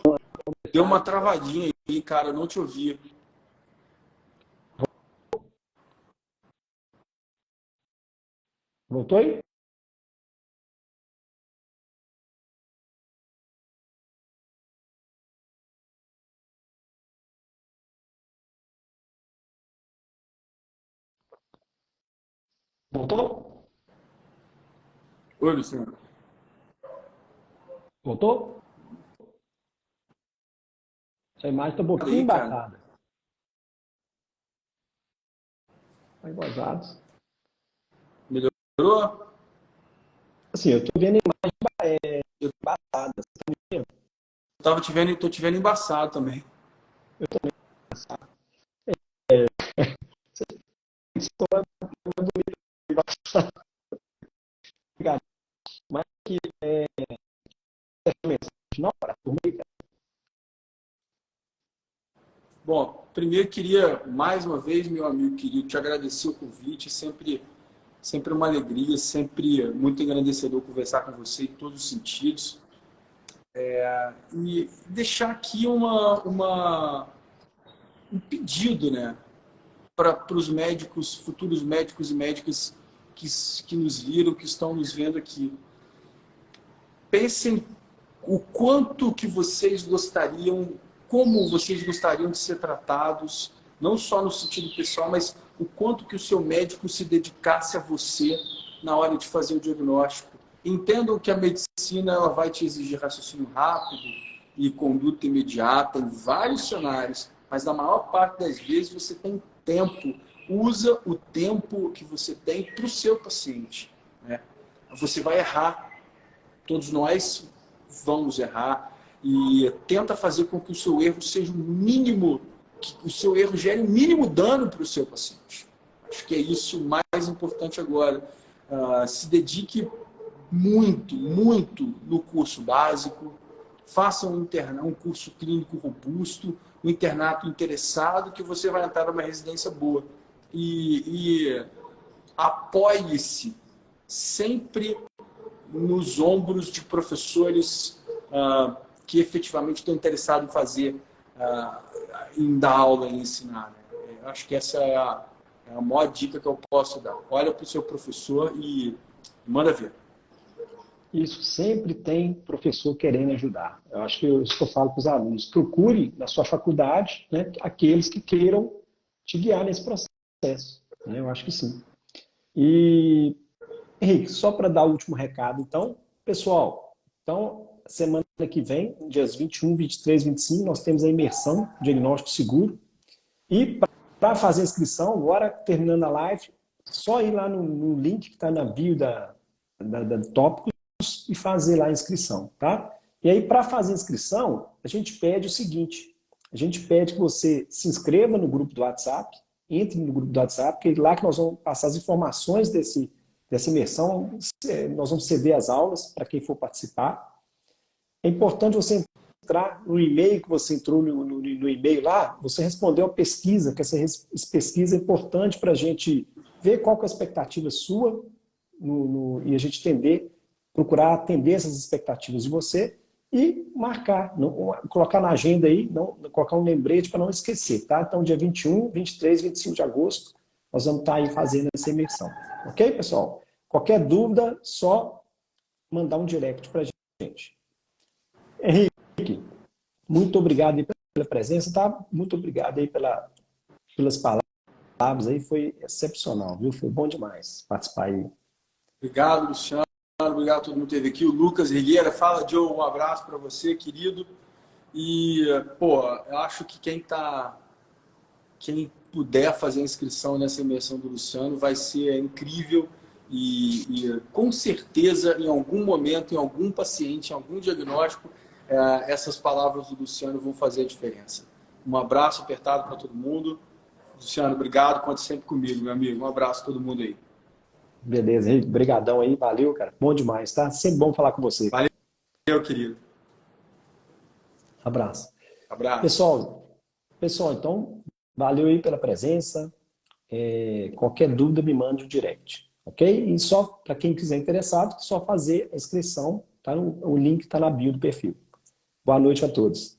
deu uma travadinha aí, cara, eu não te ouvi. voltou aí? Voltou? Oi, Luciano. Voltou? Essa imagem está um pouquinho Aí, cara. embaçada. Tá igualado. Melhorou? Assim, eu tô vendo a imagem Eu embaçada. Você tá me vendo? tava te vendo e tô te vendo embaçado também. Estou embaçada. Mas que essa mensagem não para por meio. Bom, primeiro queria, mais uma vez, meu amigo querido, te agradecer o convite. Sempre uma alegria, sempre muito engrandecedor conversar com você em todos os sentidos. E deixar aqui um pedido, né, para os médicos, futuros médicos e médicas que nos viram, que estão nos vendo aqui. Pensem o quanto que vocês gostariam, como vocês gostariam de ser tratados, não só no sentido pessoal, mas o quanto que o seu médico se dedicasse a você na hora de fazer o diagnóstico. Entendam que a medicina ela vai te exigir raciocínio rápido e conduta imediata em vários cenários, mas na maior parte das vezes você tem tempo. Usa o tempo que você tem para o seu paciente, né? Você vai errar, todos nós vamos errar, e tenta fazer com que o seu erro seja o mínimo, que o seu erro gere o mínimo dano para o seu paciente. Acho que é isso o mais importante agora. Se dedique muito, muito no curso básico, faça um curso clínico robusto, um internato interessado, que você vai entrar numa residência boa. E apoie-se sempre nos ombros de professores que efetivamente estão interessados em fazer, em dar aula, em ensinar. Né? Eu acho que essa é a maior dica que eu posso dar. Olha para o seu professor e manda ver. Isso sempre tem professor querendo ajudar. Eu acho que isso que eu falo para os alunos. Procure na sua faculdade, né, aqueles que queiram te guiar nesse processo. Né? Eu acho que sim. E, Henrique, só para dar o último recado, então, pessoal, então, semana que vem, dias 21, 23, 25, nós temos a imersão diagnóstico seguro. E para fazer a inscrição, agora terminando a live, só ir lá no link que está na bio da tópico e fazer lá a inscrição, tá? E aí, para fazer a inscrição, a gente pede o seguinte: a gente pede que você se inscreva no grupo do WhatsApp, entre no grupo do WhatsApp, que é lá que nós vamos passar as informações dessa imersão, nós vamos ceder as aulas para quem for participar. É importante você entrar no e-mail que você entrou no e-mail lá, você respondeu a pesquisa, que essa pesquisa é importante para a gente ver qual que é a expectativa sua e a gente procurar atender essas expectativas de você e marcar, colocar na agenda aí, colocar um lembrete para não esquecer, tá? Então, dia 21, 23, 25 de agosto, nós vamos estar aí fazendo essa imersão. Ok, pessoal? Qualquer dúvida, só mandar um direct para a gente. Henrique, muito obrigado aí pela presença, tá? Muito obrigado aí pelas palavras aí, foi excepcional, viu? Foi bom demais participar aí. Obrigado, Luciano. Obrigado a todo mundo que esteve aqui. O Lucas Rigueira, fala, Joe, um abraço para você, querido. E, pô, eu acho que quem puder fazer a inscrição nessa imersão do Luciano vai ser incrível e com certeza, em algum momento, em algum paciente, em algum diagnóstico, essas palavras do Luciano vão fazer a diferença. Um abraço apertado para todo mundo. Luciano, obrigado. Conte sempre comigo, meu amigo. Um abraço a todo mundo aí. Beleza, Henrique. Obrigadão aí. Valeu, cara. Bom demais, tá? Sempre bom falar com você. Valeu, querido. Abraço. Abraço. Pessoal, então, valeu aí pela presença. Qualquer dúvida, me mande um direct, ok? E só, para quem quiser interessado, só fazer a inscrição, tá? O link está na bio do perfil. Boa noite a todos.